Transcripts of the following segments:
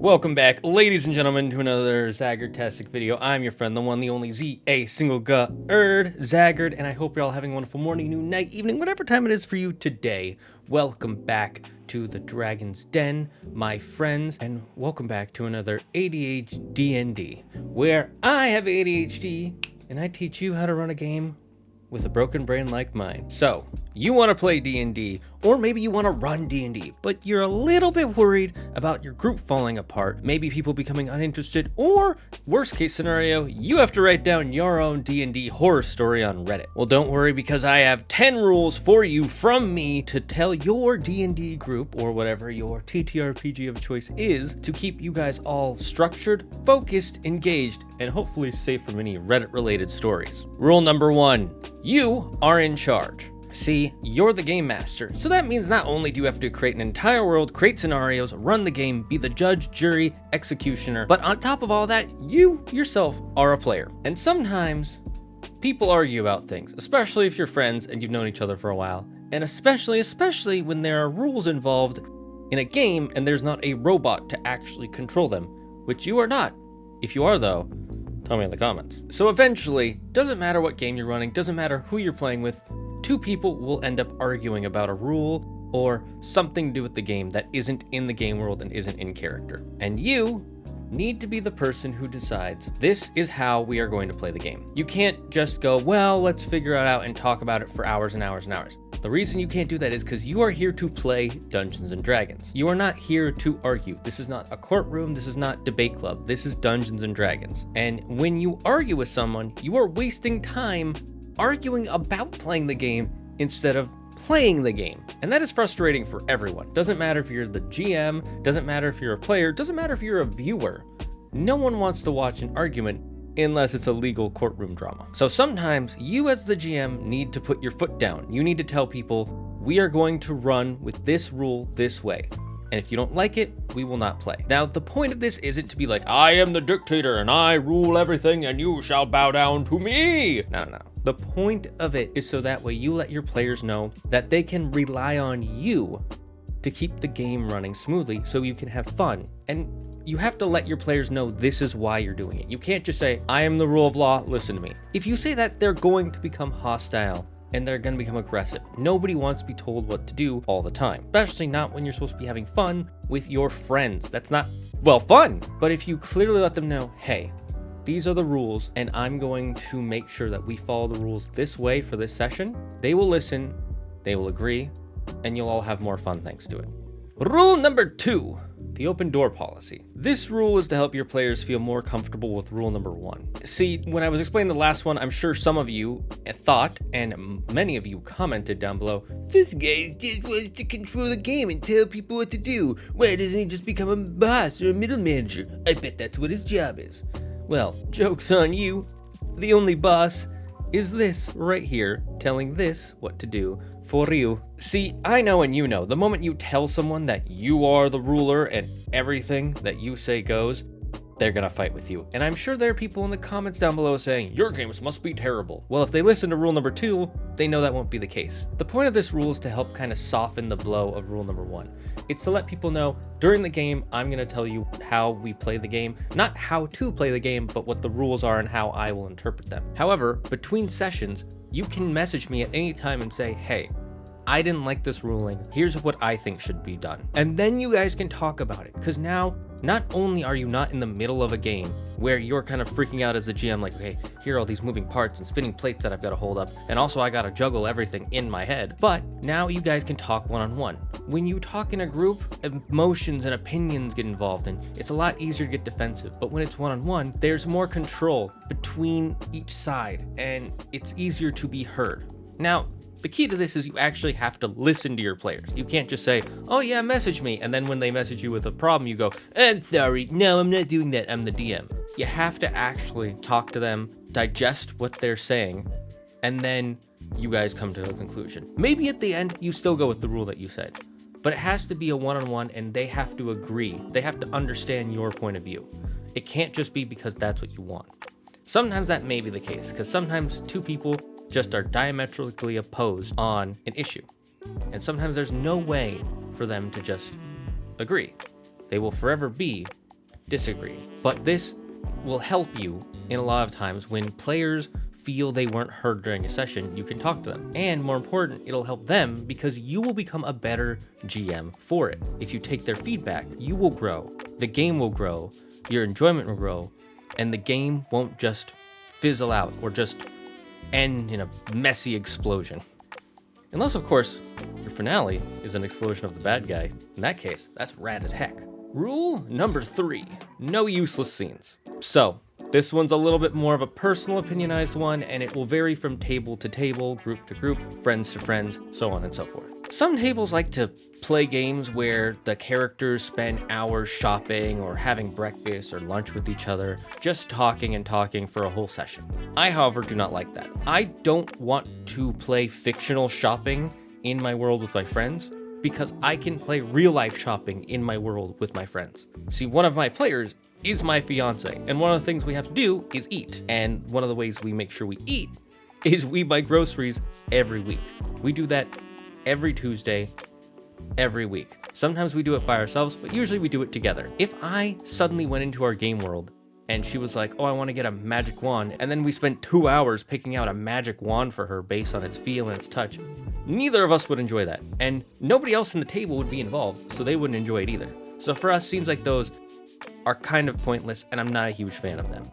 Welcome back, ladies and gentlemen, to another Zaggertastic video. I'm your friend, the one, the only Zaggard, and I hope you're all having a wonderful morning, noon, night, evening, whatever time it is for you today. Welcome back to the Dragon's Den, my friends, and welcome back to another ADHD&D, where I have ADHD, and I teach you how to run a game with a broken brain like mine. So, you want to play D&D, or maybe you want to run D&D, but you're a little bit worried about your group falling apart, maybe people becoming uninterested, or worst case scenario, you have to write down your own D&D horror story on Reddit. Well, don't worry, because I have 10 rules for you from me to tell your D&D group, or whatever your TTRPG of choice is, to keep you guys all structured, focused, engaged, and hopefully safe from any Reddit-related stories. Rule number 1, you are in charge. See, you're the game master, so that means not only do you have to create an entire world, create scenarios, run the game, be the judge, jury, executioner, but on top of all that, you yourself are a player. And sometimes people argue about things, especially if you're friends and you've known each other for a while, and especially when there are rules involved in a game and there's not a robot to actually control them, which you are not. If you are though, tell me in the comments. So eventually, doesn't matter what game you're running, doesn't matter who you're playing with, two people will end up arguing about a rule or something to do with the game that isn't in the game world and isn't in character. And you need to be the person who decides, this is how we are going to play the game. You can't just go, well, let's figure it out and talk about it for hours and hours and hours. The reason you can't do that is because you are here to play Dungeons and Dragons. You are not here to argue. This is not a courtroom. This is not debate club. This is Dungeons and Dragons. And when you argue with someone, you are wasting time arguing about playing the game instead of playing the game. And that is frustrating for everyone. Doesn't matter if you're the GM, doesn't matter if you're a player, doesn't matter if you're a viewer. No one wants to watch an argument unless it's a legal courtroom drama. So sometimes you as the GM need to put your foot down. You need to tell people, we are going to run with this rule this way. And if you don't like it, we will not play. Now, the point of this isn't to be like, I am the dictator and I rule everything and you shall bow down to me. No. The point of it is so that way you let your players know that they can rely on you to keep the game running smoothly so you can have fun. And you have to let your players know this is why you're doing it. You can't just say, I am the rule of law, listen to me. If you say that, they're going to become hostile and they're going to become aggressive. Nobody wants to be told what to do all the time, especially not when you're supposed to be having fun with your friends. That's not, well, fun. But if you clearly let them know, hey, these are the rules, and I'm going to make sure that we follow the rules this way for this session, they will listen, they will agree, and you'll all have more fun thanks to it. Rule number 2, the open door policy. This rule is to help your players feel more comfortable with rule number 1. See, when I was explaining the last one, I'm sure some of you thought, and many of you commented down below, this guy just wants to control the game and tell people what to do. Why doesn't he just become a boss or a middle manager? I bet that's what his job is. Well, joke's on you. The only boss is this right here, telling this what to do for you. See, I know and you know, the moment you tell someone that you are the ruler and everything that you say goes, they're gonna fight with you. And I'm sure there are people in the comments down below saying, your games must be terrible. Well, if they listen to rule number 2, they know that won't be the case. The point of this rule is to help kind of soften the blow of rule number 1. It's to let people know, during the game, I'm gonna tell you how we play the game. Not how to play the game, but what the rules are and how I will interpret them. However, between sessions, you can message me at any time and say, hey, I didn't like this ruling. Here's what I think should be done. And then you guys can talk about it. Because now, not only are you not in the middle of a game where you're kind of freaking out as a GM, like, okay, here are all these moving parts and spinning plates that I've got to hold up. And also I got to juggle everything in my head. But now you guys can talk one-on-one. When you talk in a group, emotions and opinions get involved and it's a lot easier to get defensive. But when it's one-on-one, there's more control between each side and it's easier to be heard. Now, the key to this is you actually have to listen to your players. You can't just say, oh yeah, message me. And then when they message you with a problem, you go, I'm sorry. No, I'm not doing that. I'm the DM. You have to actually talk to them, digest what they're saying, and then you guys come to a conclusion. Maybe at the end, you still go with the rule that you said, but it has to be a one-on-one and they have to agree. They have to understand your point of view. It can't just be because that's what you want. Sometimes that may be the case, because sometimes two people just are diametrically opposed on an issue. And sometimes there's no way for them to just agree. They will forever be disagree. But this will help you in a lot of times when players feel they weren't heard during a session. You can talk to them, and more important, it'll help them because you will become a better GM for it. If you take their feedback, you will grow, the game will grow, your enjoyment will grow, and the game won't just fizzle out or just end in a messy explosion. Unless, of course, your finale is an explosion of the bad guy. In that case, that's rad as heck. Rule number 3, no useless scenes. So, this one's a little bit more of a personal opinionized one, and it will vary from table to table, group to group, friends to friends, so on and so forth. Some tables like to play games where the characters spend hours shopping or having breakfast or lunch with each other, just talking and talking for a whole session. I, however, do not like that. I don't want to play fictional shopping in my world with my friends because I can play real life shopping in my world with my friends. See, one of my players is my fiance, and one of the things we have to do is eat. And one of the ways we make sure we eat is we buy groceries every week. We do that every Tuesday, every week. Sometimes we do it by ourselves, but usually we do it together. If I suddenly went into our game world and she was like, oh, I want to get a magic wand, and then we spent 2 hours picking out a magic wand for her based on its feel and its touch, neither of us would enjoy that. And nobody else in the table would be involved, so they wouldn't enjoy it either. So for us, scenes like those are kind of pointless, and I'm not a huge fan of them.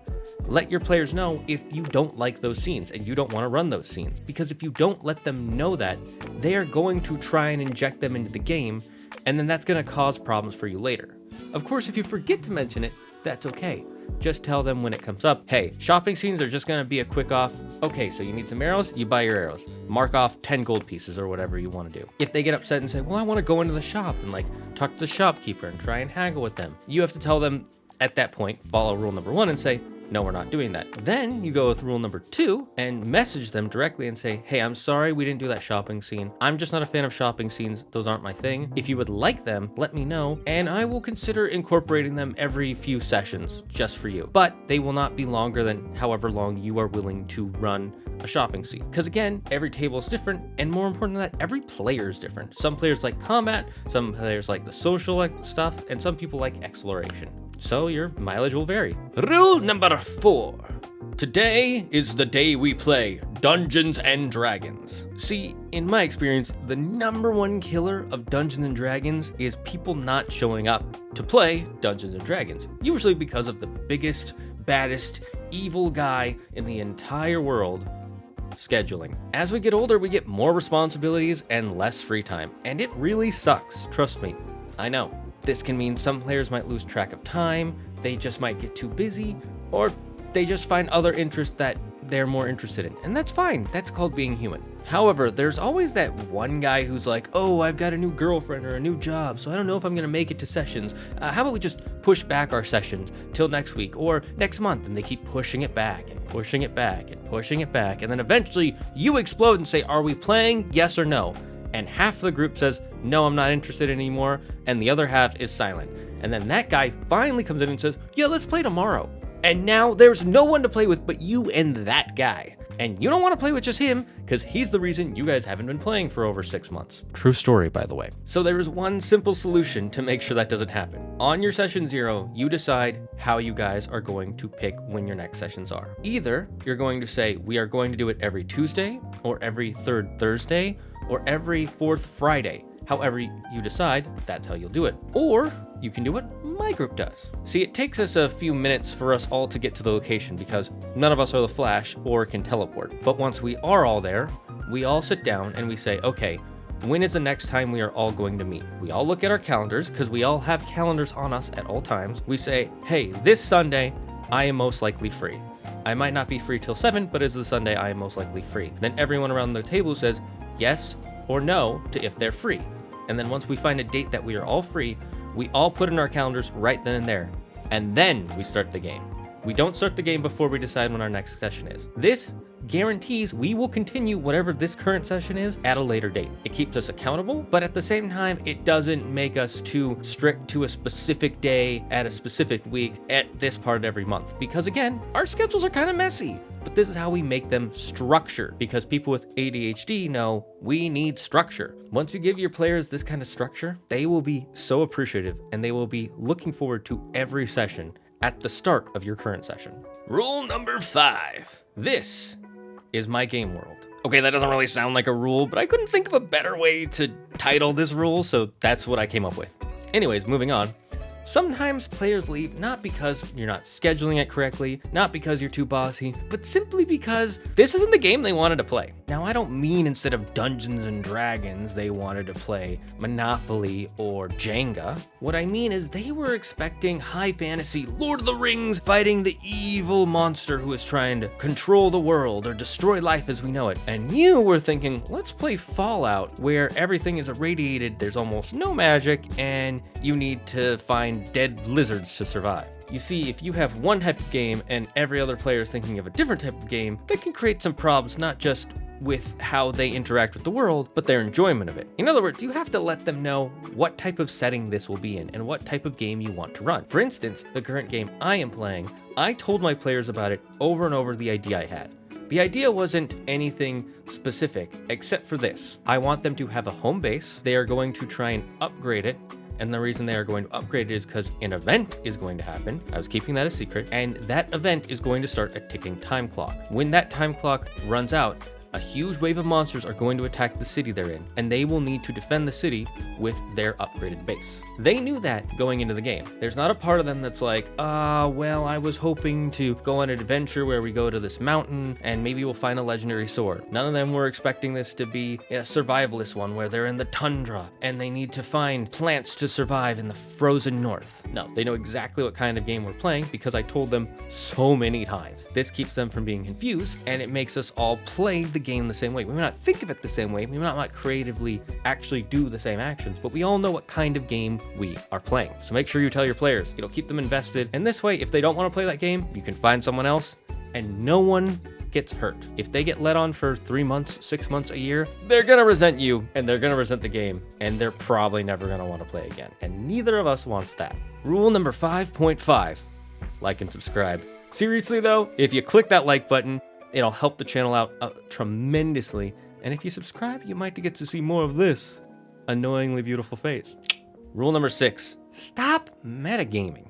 Let your players know if you don't like those scenes and you don't want to run those scenes, because if you don't let them know that, they are going to try and inject them into the game, and then that's going to cause problems for you later. Of course, if you forget to mention it, that's okay. Just tell them when it comes up, hey, shopping scenes are just going to be a quick off. Okay, so you need some arrows, you buy your arrows. Mark off 10 gold pieces or whatever you want to do. If they get upset and say, well, I want to go into the shop and talk to the shopkeeper and try and haggle with them, you have to tell them at that point, follow rule number 1 and say, no, we're not doing that. Then you go with rule number 2 and message them directly and say, hey, I'm sorry we didn't do that shopping scene. I'm just not a fan of shopping scenes. Those aren't my thing. If you would like them, let me know, and I will consider incorporating them every few sessions just for you. But they will not be longer than however long you are willing to run a shopping scene. Because again, every table is different, and more important than that, every player is different. Some players like combat, some players like the social stuff, and some people like exploration. So your mileage will vary. Rule number 4. Today is the day we play Dungeons and Dragons. See, in my experience, the number 1 killer of Dungeons and Dragons is people not showing up to play Dungeons and Dragons. Usually because of the biggest, baddest, evil guy in the entire world, scheduling. As we get older, we get more responsibilities and less free time. And it really sucks, trust me. I know. This can mean some players might lose track of time, they just might get too busy, or they just find other interests that they're more interested in. And that's fine, that's called being human. However, there's always that one guy who's like, oh, I've got a new girlfriend or a new job, so I don't know if I'm gonna make it to sessions. How about we just push back our sessions till next week or next month? And they keep pushing it back and pushing it back and pushing it back. And then eventually you explode and say, are we playing? Yes or no? And half the group says, no, I'm not interested anymore, and the other half is silent. And then that guy finally comes in and says, yeah, let's play tomorrow. And now there's no one to play with but you and that guy. And you don't want to play with just him, because he's the reason you guys haven't been playing for over 6 months. True story, by the way. So there is one simple solution to make sure that doesn't happen. On your session 0, you decide how you guys are going to pick when your next sessions are. Either you're going to say, we are going to do it every Tuesday, or every 3rd Thursday, or every 4th Friday. However you decide, that's how you'll do it. Or you can do what my group does. See, it takes us a few minutes for us all to get to the location because none of us are the Flash or can teleport. But once we are all there, we all sit down and we say, okay, when is the next time we are all going to meet? We all look at our calendars because we all have calendars on us at all times. We say, hey, this Sunday, I am most likely free. I might not be free till 7, but it's the Sunday I am most likely free. Then everyone around the table says yes or no to if they're free. And then once we find a date that we are all free, we all put in our calendars right then and there. And then we start the game. We don't start the game before we decide when our next session is. This guarantees we will continue whatever this current session is at a later date. It keeps us accountable, but at the same time, it doesn't make us too strict to a specific day at a specific week at this part of every month. Because again, our schedules are kind of messy, but this is how we make them structured, because people with ADHD know we need structure. Once you give your players this kind of structure, they will be so appreciative and they will be looking forward to every session at the start of your current session. Rule number 5. This is my game world. Okay, that doesn't really sound like a rule, but I couldn't think of a better way to title this rule, so that's what I came up with. Anyways, moving on. Sometimes players leave not because you're not scheduling it correctly, not because you're too bossy, but simply because this isn't the game they wanted to play. Now, I don't mean instead of Dungeons and Dragons, they wanted to play Monopoly or Jenga. What I mean is they were expecting high fantasy Lord of the Rings fighting the evil monster who is trying to control the world or destroy life as we know it. And you were thinking, let's play Fallout, where everything is irradiated, there's almost no magic, and you need to find dead lizards to survive. You see, if you have one type of game and every other player is thinking of a different type of game, that can create some problems, not just with how they interact with the world, but their enjoyment of it. In other words, you have to let them know what type of setting this will be in and what type of game you want to run. For instance, the current game I am playing, I told my players about it over and over the idea I had. The idea wasn't anything specific except for this. I want them to have a home base. They are going to try and upgrade it. And the reason they are going to upgrade it is because an event is going to happen. I was keeping that a secret. And that event is going to start a ticking time clock. When that time clock runs out, a huge wave of monsters are going to attack the city they're in, and they will need to defend the city with their upgraded base. They knew that going into the game. There's not a part of them that's like, well, I was hoping to go on an adventure where we go to this mountain and maybe we'll find a legendary sword. None of them were expecting this to be a survivalist one where they're in the tundra and they need to find plants to survive in the frozen north. No, they know exactly what kind of game we're playing because I told them so many times. This keeps them from being confused, and it makes us all play the game the same way. We may not think of it the same way, we may not creatively actually do the same actions, but we all know what kind of game we are playing. So make sure you tell your players. It'll keep them invested, and this way, if they don't want to play that game, you can find someone else, and no one gets hurt. If they get let on for 3 months, 6 months, a year, they're gonna resent you, and they're gonna resent the game, and they're probably never gonna want to play again. And neither of us wants that. Rule number 5.5, like and subscribe. Seriously though, if you click that like button, it'll help the channel out tremendously. And if you subscribe, you might get to see more of this annoyingly beautiful face. Rule number 6, stop metagaming.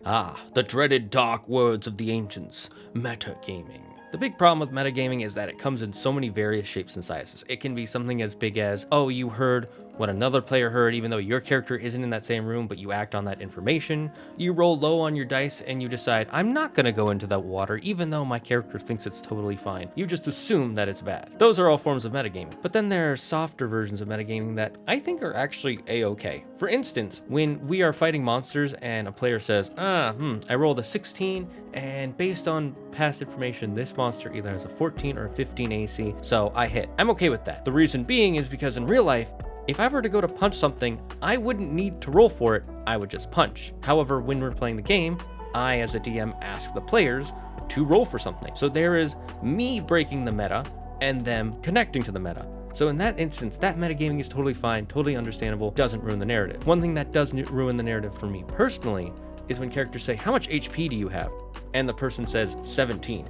The dreaded dark words of the ancients, metagaming. The big problem with metagaming is that it comes in so many various shapes and sizes. It can be something as big as, oh, you heard what another player heard, even though your character isn't in that same room, but you act on that information. You roll low on your dice and you decide, I'm not gonna go into that water, even though my character thinks it's totally fine. You just assume that it's bad. Those are all forms of metagaming. But then there are softer versions of metagaming that I think are actually a-okay. For instance, when we are fighting monsters and a player says, I rolled a 16, and based on past information, this monster either has a 14 or a 15 AC, so I hit. I'm okay with that. The reason being is because in real life, if I were to go to punch something, I wouldn't need to roll for it, I would just punch. However, when we're playing the game, I, as a DM, ask the players to roll for something. So there is me breaking the meta and them connecting to the meta. So in that instance, that metagaming is totally fine, totally understandable, doesn't ruin the narrative. One thing that does ruin the narrative for me personally is when characters say, how much HP do you have? And the person says 17.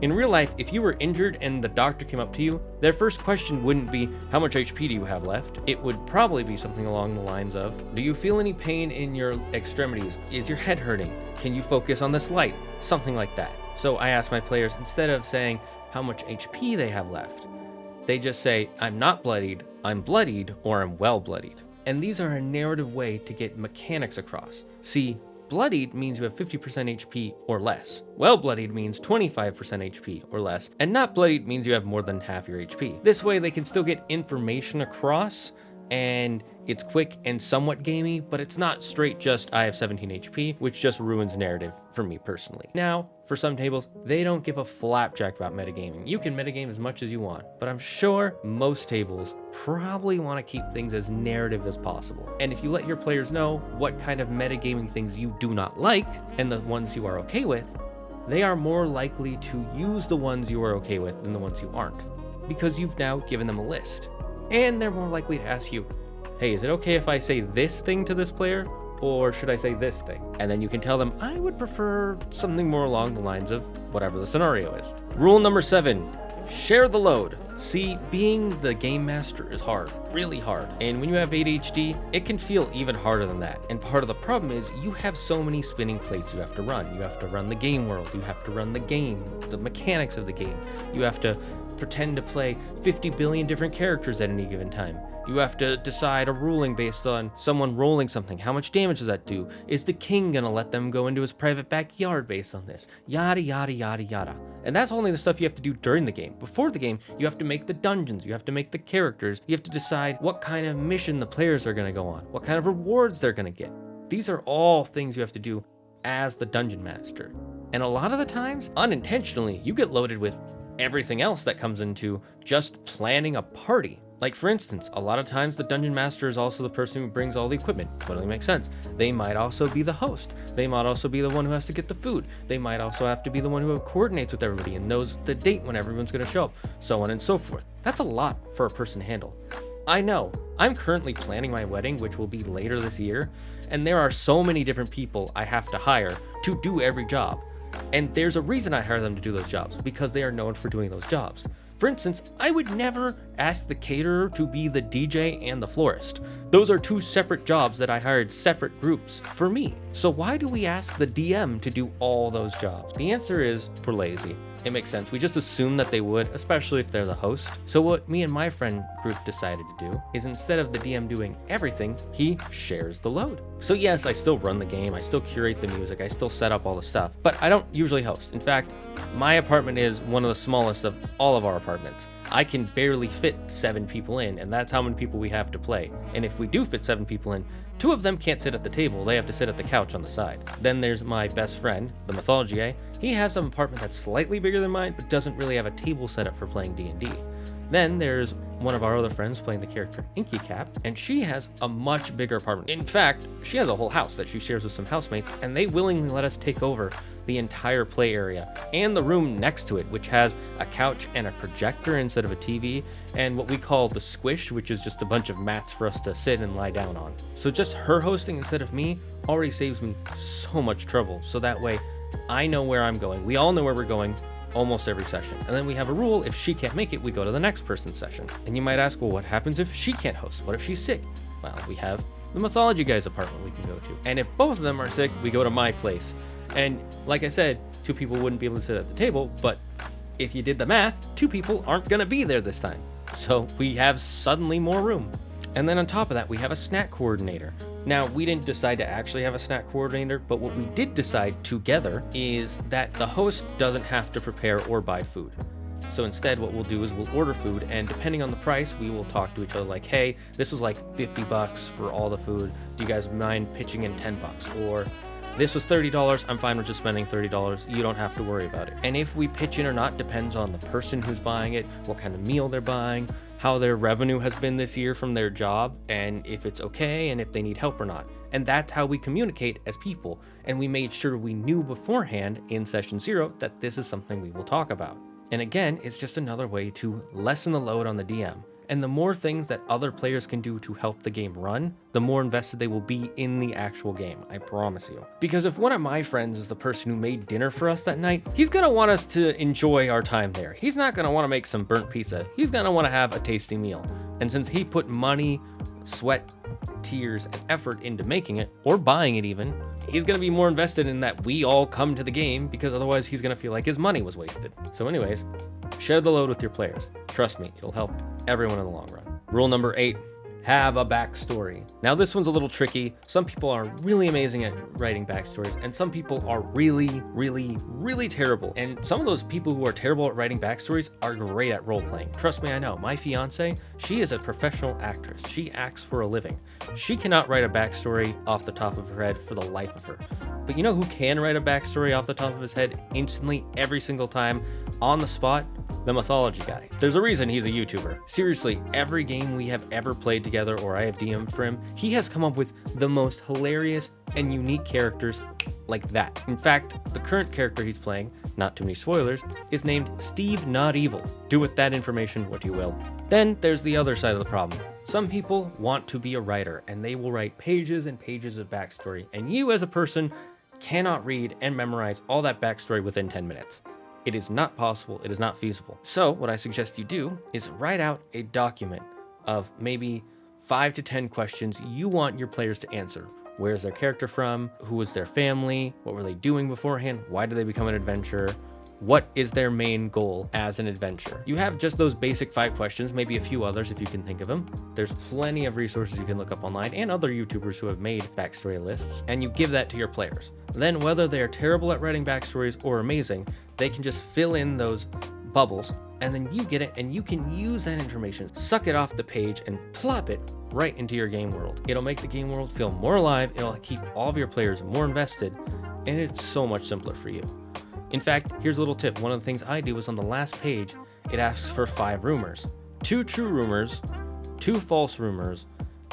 In real life, if you were injured and the doctor came up to you, their first question wouldn't be, how much HP do you have left? It would probably be something along the lines of, do you feel any pain in your extremities? Is your head hurting? Can you focus on this light? Something like that. So I ask my players, instead of saying how much HP they have left, they just say, I'm not bloodied, I'm bloodied, or I'm well bloodied. And these are a narrative way to get mechanics across. See, bloodied means you have 50% HP or less. Well bloodied means 25% HP or less. And not bloodied means you have more than half your HP. This way they can still get information across, and it's quick and somewhat gamey, but it's not straight just I have 17 HP, which just ruins narrative for me personally. Now, for some tables, they don't give a flapjack about metagaming. You can metagame as much as you want, but I'm sure most tables probably want to keep things as narrative as possible. And if you let your players know what kind of metagaming things you do not like and the ones you are okay with, they are more likely to use the ones you are okay with than the ones you aren't, because you've now given them a list. And they're more likely to ask you, hey, is it okay if I say this thing to this player? Or should I say this thing? And then you can tell them, I would prefer something more along the lines of whatever the scenario is. Rule number 7, share the load. See, being the game master is hard, really hard. And when you have ADHD, it can feel even harder than that. And part of the problem is you have so many spinning plates you have to run. You have to run the game world, you have to run the game, the mechanics of the game. You have to pretend to play 50 billion different characters at any given time. You have to decide a ruling based on someone rolling something. How much damage does that do? Is the king gonna let them go into his private backyard based on this? Yada, yada, yada, yada. And that's only the stuff you have to do during the game. Before the game, you have to make the dungeons, you have to make the characters, you have to decide what kind of mission the players are gonna go on, what kind of rewards they're gonna get. These are all things you have to do as the dungeon master. And a lot of the times, unintentionally, you get loaded with everything else that comes into just planning a party. Like for instance, a lot of times the dungeon master is also the person who brings all the equipment. Totally makes sense. They might also be the host. They might also be the one who has to get the food. They might also have to be the one who coordinates with everybody and knows the date when everyone's gonna show up, so on and so forth. That's a lot for a person to handle. I know, I'm currently planning my wedding, which will be later this year, and there are so many different people I have to hire to do every job. And there's a reason I hire them to do those jobs, because they are known for doing those jobs. For instance, I would never ask the caterer to be the DJ and the florist. Those are two separate jobs that I hired separate groups for me. So why do we ask the DM to do all those jobs? The answer is we're lazy. It makes sense. We just assume that they would, especially if they're the host. So what me and my friend group decided to do is instead of the DM doing everything, he shares the load. So yes, I still run the game, I still curate the music, I still set up all the stuff, but I don't usually host. In fact, my apartment is one of the smallest of all of our apartments. I can barely fit 7 people in, and that's how many people we have to play. And if we do fit 7 people in, 2 of them can't sit at the table, they have to sit at the couch on the side. Then there's my best friend, the mythology guy. He has an apartment that's slightly bigger than mine, but doesn't really have a table set up for playing D&D. Then there's one of our other friends playing the character Inky Cap, and she has a much bigger apartment. In fact, she has a whole house that she shares with some housemates, and they willingly let us take over the entire play area and the room next to it, which has a couch and a projector instead of a TV, and what we call the squish, which is just a bunch of mats for us to sit and lie down on. So just her hosting instead of me already saves me so much trouble, so that way I know where I'm going. We all know where we're going almost every session. And then we have a rule, if she can't make it, we go to the next person's session. And you might ask, well, what happens if she can't host? What if she's sick? Well, we have the mythology guy's apartment we can go to. And if both of them are sick, we go to my place. And like I said, 2 people wouldn't be able to sit at the table, but if you did the math, 2 people aren't gonna be there this time. So we have suddenly more room. And then on top of that, we have a snack coordinator. Now, we didn't decide to actually have a snack coordinator, but what we did decide together is that the host doesn't have to prepare or buy food. So instead, what we'll do is we'll order food, and depending on the price, we will talk to each other like, hey, this was like $50 for all the food. Do you guys mind pitching in $10? Or this was $30, I'm fine with just spending $30, you don't have to worry about it. And if we pitch in or not depends on the person who's buying it, what kind of meal they're buying, how their revenue has been this year from their job, and if it's okay, and if they need help or not. And that's how we communicate as people, and we made sure we knew beforehand in session 0 that this is something we will talk about. And again, it's just another way to lessen the load on the DM. And the more things that other players can do to help the game run, the more invested they will be in the actual game, I promise you. Because if one of my friends is the person who made dinner for us that night, he's gonna want us to enjoy our time there. He's not gonna wanna make some burnt pizza. He's gonna wanna have a tasty meal. And since he put money, sweat, tears, and effort into making it, or buying it even, he's gonna be more invested in that we all come to the game, because otherwise he's gonna feel like his money was wasted. So anyways, share the load with your players. Trust me, it'll help everyone in the long run. Rule number 8, have a backstory. Now this one's a little tricky. Some people are really amazing at writing backstories, and some people are really, really, really terrible. And some of those people who are terrible at writing backstories are great at role playing. Trust me, I know. My fiance, she is a professional actress. She acts for a living. She cannot write a backstory off the top of her head for the life of her. But you know who can write a backstory off the top of his head instantly, every single time, on the spot? The mythology guy. There's a reason he's a YouTuber. Seriously, every game we have ever played together, or I have DM'd for him, he has come up with the most hilarious and unique characters like that. In fact, the current character he's playing, not too many spoilers, is named Steve Not Evil. Do with that information what you will. Then there's the other side of the problem. Some people want to be a writer, and they will write pages and pages of backstory, and you as a person cannot read and memorize all that backstory within 10 minutes. It is not possible, it is not feasible. So what I suggest you do is write out a document of maybe 5 to 10 questions you want your players to answer. Where's their character from? Who was their family? What were they doing beforehand? Why did they become an adventurer? What is their main goal as an adventurer? You have just those basic 5 questions, maybe a few others if you can think of them. There's plenty of resources you can look up online and other YouTubers who have made backstory lists, and you give that to your players. Then whether they are terrible at writing backstories or amazing, they can just fill in those bubbles, and then you get it and you can use that information, suck it off the page and plop it right into your game world. It'll make the game world feel more alive, it'll keep all of your players more invested, and it's so much simpler for you. In fact, here's a little tip. One of the things I do is on the last page, it asks for 5 rumors. 2 true rumors, 2 false rumors,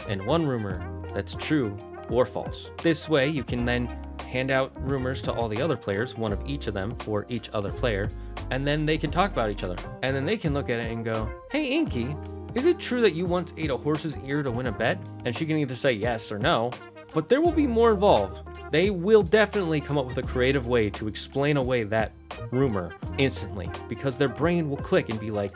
and 1 rumor that's true or false. This way you can then hand out rumors to all the other players, one of each of them for each other player, and then they can talk about each other. And then they can look at it and go, hey Inky, is it true that you once ate a horse's ear to win a bet? And she can either say yes or no, but there will be more involved. They will definitely come up with a creative way to explain away that rumor instantly, because their brain will click and be like,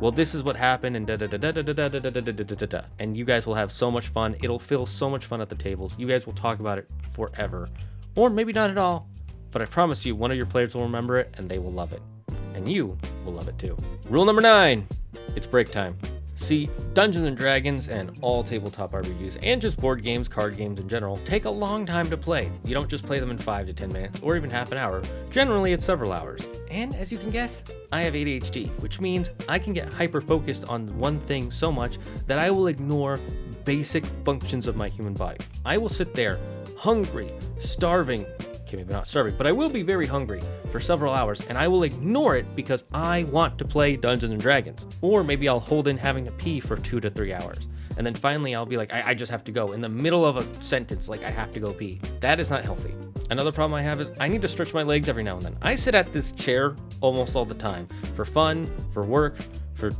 well, this is what happened, and da-da-da-da-da-da-da-da-da-da-da-da. And you guys will have so much fun. It'll feel so much fun at the tables. You guys will talk about it forever. Or maybe not at all, but I promise you, one of your players will remember it, and they will love it. And you will love it too. Rule number 9, it's break time. See, Dungeons & Dragons and all tabletop RPGs, and just board games, card games in general, take a long time to play. You don't just play them in 5 to 10 minutes, or even half an hour. Generally, it's several hours. And as you can guess, I have ADHD, which means I can get hyper-focused on one thing so much that I will ignore basic functions of my human body. I will sit there, hungry, starving, okay, maybe not starving, but I will be very hungry for several hours, and I will ignore it because I want to play Dungeons & Dragons. Or maybe I'll hold in having to pee for 2 to 3 hours. And then finally I'll be like, I just have to go. In the middle of a sentence, like I have to go pee. That is not healthy. Another problem I have is I need to stretch my legs every now and then. I sit at this chair almost all the time for fun, for work, for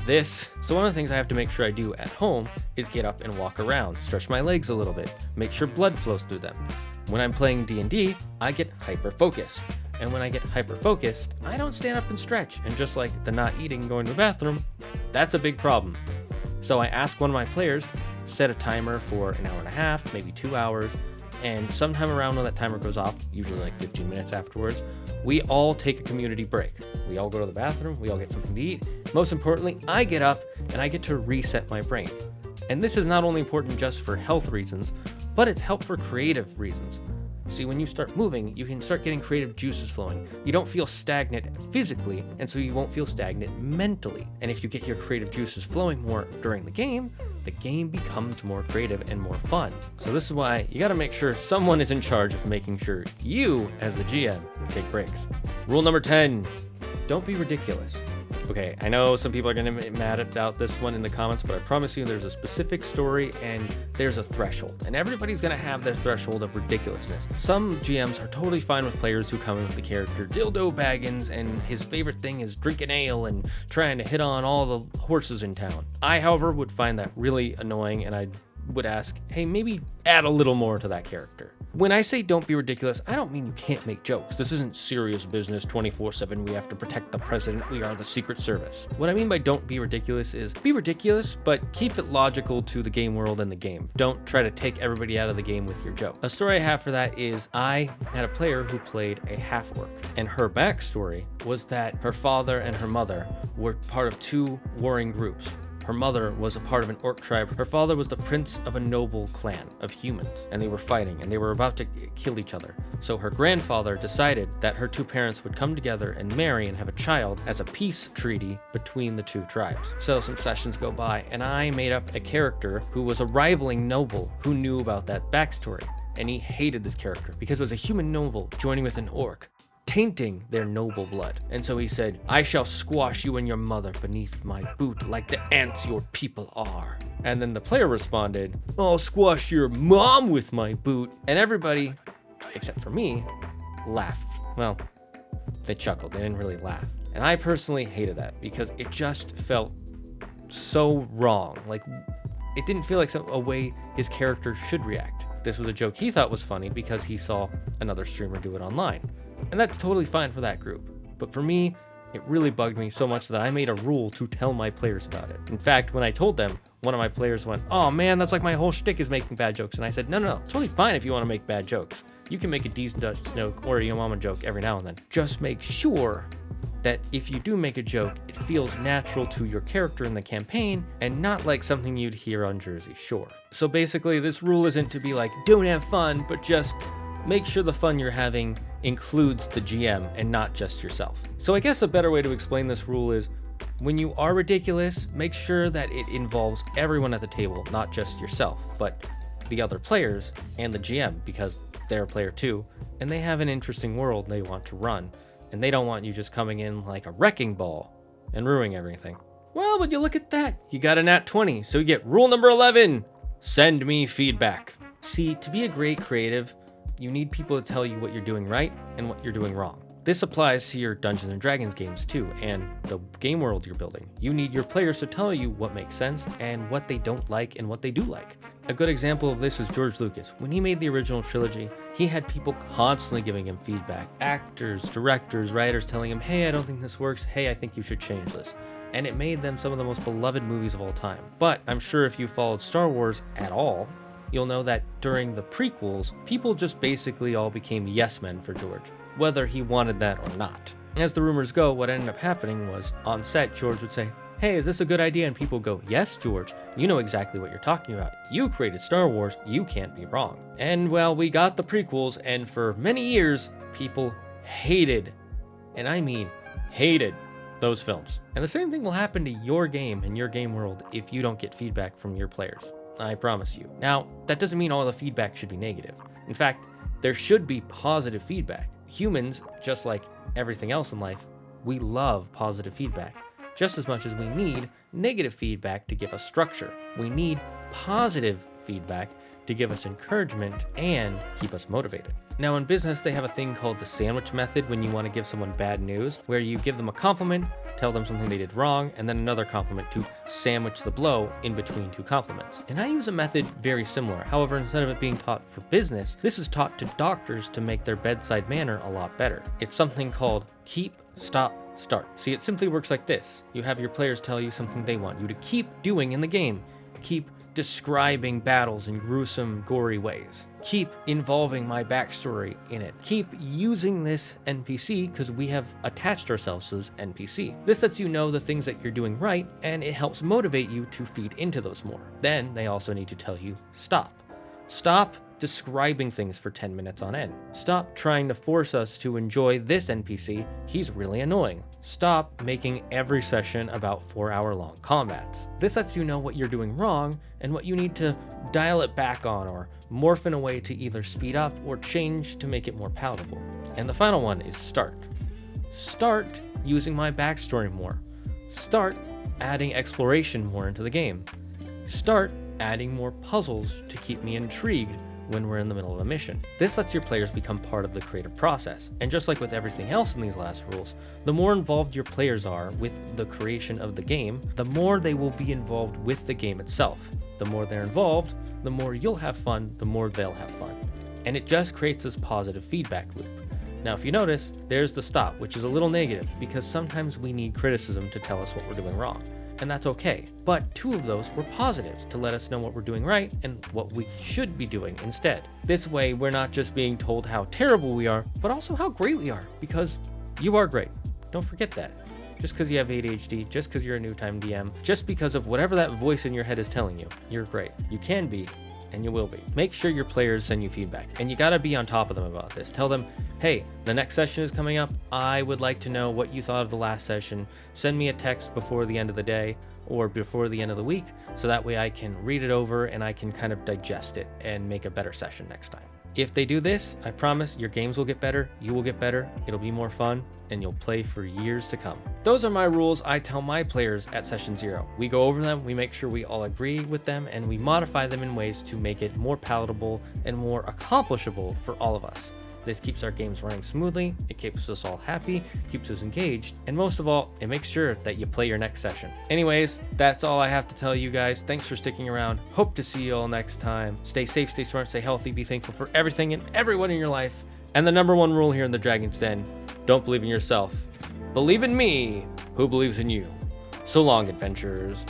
this. So one of the things I have to make sure I do at home is get up and walk around, stretch my legs a little bit, make sure blood flows through them. When I'm playing D&D, I get hyper-focused. And when I get hyper-focused, I don't stand up and stretch. And just like the not eating and going to the bathroom, that's a big problem. So I ask one of my players, set a timer for an hour and a half, maybe 2 hours, and sometime around when that timer goes off, usually like 15 minutes afterwards, we all take a community break. We all go to the bathroom, we all get something to eat. Most importantly, I get up and I get to reset my brain. And this is not only important just for health reasons, but it's helped for creative reasons. See, when you start moving, you can start getting creative juices flowing. You don't feel stagnant physically, and so you won't feel stagnant mentally. And if you get your creative juices flowing more during the game becomes more creative and more fun. So this is why you gotta make sure someone is in charge of making sure you, as the GM, take breaks. Rule number 10, don't be ridiculous. Okay, I know some people are gonna be mad about this one in the comments, but I promise you there's a specific story and there's a threshold. And everybody's gonna have their threshold of ridiculousness. Some GMs are totally fine with players who come in with the character Dildo Baggins and his favorite thing is drinking ale and trying to hit on all the horses in town. I, however, would find that really annoying, and I would ask, hey, maybe add a little more to that character. When I say don't be ridiculous, I don't mean you can't make jokes. This isn't serious business 24/7. We have to protect the president. We are the Secret Service. What I mean by don't be ridiculous is be ridiculous, but keep it logical to the game world and the game. Don't try to take everybody out of the game with your joke. A story I have for that is I had a player who played a half-orc, and her backstory was that her father and her mother were part of 2 warring groups. Her mother was a part of an orc tribe. Her father was the prince of a noble clan of humans, and they were fighting, and they were about to kill each other. So her grandfather decided that her 2 parents would come together and marry and have a child as a peace treaty between the 2 tribes. So some sessions go by, and I made up a character who was a rivaling noble who knew about that backstory. And he hated this character because it was a human noble joining with an orc, tainting their noble blood. And so he said, I shall squash you and your mother beneath my boot like the ants your people are. And then the player responded, I'll squash your mom with my boot. And everybody except for me, laughed. Well, they chuckled. They didn't really laugh. And I personally hated that because it just felt so wrong. Like, it didn't feel like a way his character should react. This was a joke he thought was funny because he saw another streamer do it online. And that's totally fine for that group. But for me, it really bugged me so much that I made a rule to tell my players about it. In fact, when I told them, one of my players went, "Oh man, that's like my whole shtick is making bad jokes." And I said, no, it's totally fine if you want to make bad jokes. You can make a decent joke or a yo mama joke every now and then. Just make sure that if you do make a joke, it feels natural to your character in the campaign and not like something you'd hear on Jersey Shore. So basically, this rule isn't to be like, don't have fun, but just make sure the fun you're having includes the GM and not just yourself. So I guess a better way to explain this rule is, when you are ridiculous, make sure that it involves everyone at the table, not just yourself, but the other players and the GM, because they're a player too, and they have an interesting world they want to run, and they don't want you just coming in like a wrecking ball and ruining everything. Well, but you look at that. You got a nat 20, so you get rule number 11, send me feedback. See, to be a great creative, you need people to tell you what you're doing right and what you're doing wrong. This applies to your Dungeons & Dragons games too, and the game world you're building. You need your players to tell you what makes sense and what they don't like and what they do like. A good example of this is George Lucas. When he made the original trilogy, he had people constantly giving him feedback. Actors, directors, writers telling him, hey, I don't think this works. Hey, I think you should change this. And it made them some of the most beloved movies of all time. But I'm sure if you followed Star Wars at all, you'll know that during the prequels, people just basically all became yes men for George, whether he wanted that or not. As the rumors go, what ended up happening was, on set, George would say, hey, is this a good idea? And people go, yes, George, you know exactly what you're talking about. You created Star Wars, you can't be wrong. And well, we got the prequels, and for many years, people hated, and I mean hated, those films. And the same thing will happen to your game and your game world if you don't get feedback from your players. I promise you. Now, that doesn't mean all the feedback should be negative. In fact, there should be positive feedback. Humans, just like everything else in life, we love positive feedback just as much as we need negative feedback to give us structure. We need positive feedback to give us encouragement and keep us motivated. Now, in business, they have a thing called the sandwich method when you want to give someone bad news, where you give them a compliment, tell them something they did wrong, and then another compliment to sandwich the blow in between two compliments. And I use a method very similar. However, instead of it being taught for business, this is taught to doctors to make their bedside manner a lot better. It's something called keep, stop, start. See, it simply works like this. You have your players tell you something they want you to keep doing in the game. Keep describing battles in gruesome, gory ways. Keep involving my backstory in it. Keep using this NPC because we have attached ourselves to this NPC. This lets you know the things that you're doing right, and it helps motivate you to feed into those more. Then they also need to tell you, stop. Stop describing things for 10 minutes on end. Stop trying to force us to enjoy this NPC. He's really annoying. Stop making every session about 4-hour-long combats. This lets you know what you're doing wrong and what you need to dial it back on or morph in a way to either speed up or change to make it more palatable. And the final one is start. Start using my backstory more. Start adding exploration more into the game. Start adding more puzzles to keep me intrigued when we're in the middle of a mission. This lets your players become part of the creative process. And just like with everything else in these last rules, the more involved your players are with the creation of the game, the more they will be involved with the game itself. The more they're involved, the more you'll have fun, the more they'll have fun. And it just creates this positive feedback loop. Now, if you notice, there's the stop, which is a little negative because sometimes we need criticism to tell us what we're doing wrong. And that's okay. But 2 of those were positives to let us know what we're doing right and what we should be doing instead. This way, we're not just being told how terrible we are, but also how great we are, because you are great. Don't forget that. Just because you have ADHD, just because you're a new time DM, just because of whatever that voice in your head is telling you, you're great. You can be, and you will be. Make sure your players send you feedback, and you gotta be on top of them about this. Tell them, hey, the next session is coming up. I would like to know what you thought of the last session. Send me a text before the end of the day or before the end of the week, so that way I can read it over and I can kind of digest it and make a better session next time. If they do this, I promise your games will get better, you will get better, it'll be more fun, and you'll play for years to come. Those are my rules I tell my players at session 0. We go over them, we make sure we all agree with them, and we modify them in ways to make it more palatable and more accomplishable for all of us. This keeps our games running smoothly, it keeps us all happy, keeps us engaged, and most of all, it makes sure that you play your next session. Anyways, that's all I have to tell you guys. Thanks for sticking around. Hope to see you all next time. Stay safe, stay smart, stay healthy, be thankful for everything and everyone in your life. And the number one rule here in the Dragon's Den, don't believe in yourself. Believe in me, who believes in you. So long, adventurers.